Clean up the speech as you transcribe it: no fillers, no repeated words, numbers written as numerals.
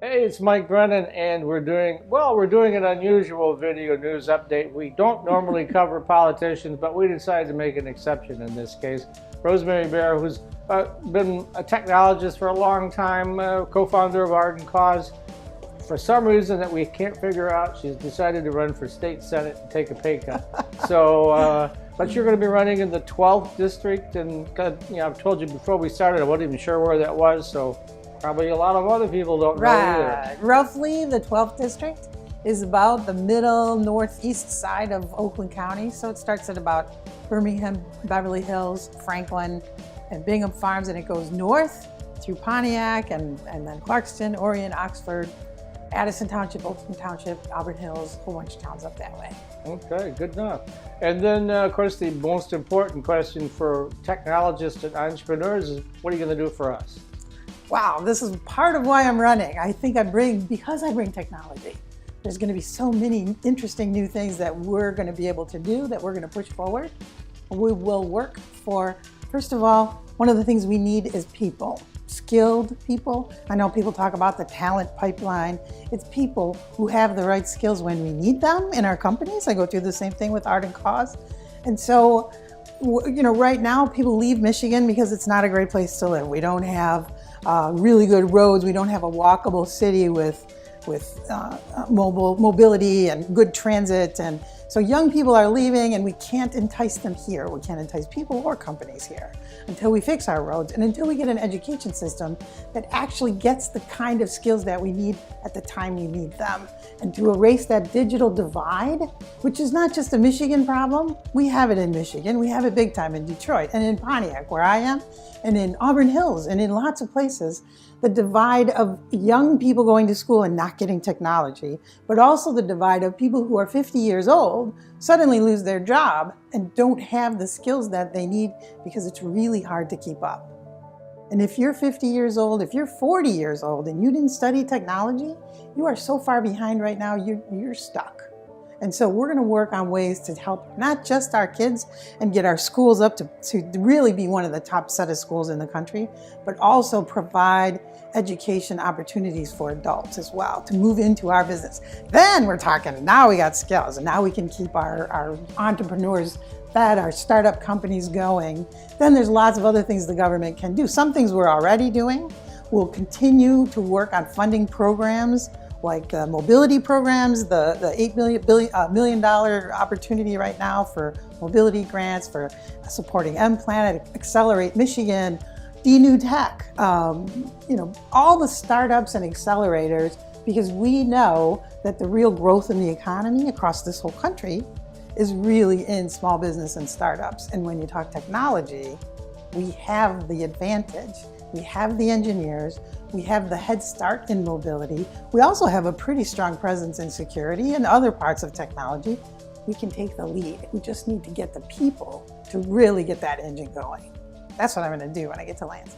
Hey, it's Mike Brennan, and we're doing an unusual video news update. We don't normally cover politicians, but we decided to make an exception in this case. Rosemary Bayer, who's been a technologist for a long time, co-founder of Ardent Cause, for some reason that we can't figure out, she's decided to run for state senate and take a pay cut. But you're going to be running in the 12th district, and I've told you before we started, I wasn't even sure where that was, so probably a lot of other people don't know either. Roughly the 12th district is about the middle northeast side of Oakland County. So it starts at about Birmingham, Beverly Hills, Franklin, and Bingham Farms, and it goes north through Pontiac and then Clarkston, Orion, Oxford, Addison Township, Oakland Township, Auburn Hills, a whole bunch of towns up that way. Okay, good enough. And then, of course, the most important question for technologists and entrepreneurs is, what are you going to do for us? Wow, this is part of why I'm running. I think because I bring technology, there's going to be so many interesting new things that we're going to be able to do, that we're going to push forward. We will work for, first of all, one of the things we need is people, skilled people. I know people talk about the talent pipeline. It's people who have the right skills when we need them in our companies. I go through the same thing with Ardent Cause. And so, right now people leave Michigan because it's not a great place to live. We don't have really good roads. We don't have a walkable city with mobility and good transit. And so young people are leaving, and we can't entice them here. We can't entice people or companies here until we fix our roads and until we get an education system that actually gets the kind of skills that we need at the time we need them. And to erase that digital divide, which is not just a Michigan problem. We have it in Michigan. We have it big time in Detroit and in Pontiac, where I am, and in Auburn Hills and in lots of places. The divide of young people going to school and not getting technology, but also the divide of people who are 50 years old suddenly lose their job and don't have the skills that they need because it's really hard to keep up. And if you're 50 years old, if you're 40 years old and you didn't study technology, you are so far behind right now, you're stuck. And so we're going to work on ways to help not just our kids and get our schools up to really be one of the top set of schools in the country, but also provide education opportunities for adults as well to move into our business. Then we're talking, now we got skills, and now we can keep our entrepreneurs fed, our startup companies going. Then there's lots of other things the government can do. Some things we're already doing. We'll continue to work on funding programs like the mobility programs, the $8 million opportunity right now for mobility grants, for supporting M-Planet, Accelerate Michigan, D-New Tech, all the startups and accelerators, because we know that the real growth in the economy across this whole country is really in small business and startups. And when you talk technology, we have the advantage. We have the engineers, we have the head start in mobility. We also have a pretty strong presence in security and other parts of technology. We can take the lead. We just need to get the people to really get that engine going. That's what I'm going to do when I get to Lansing.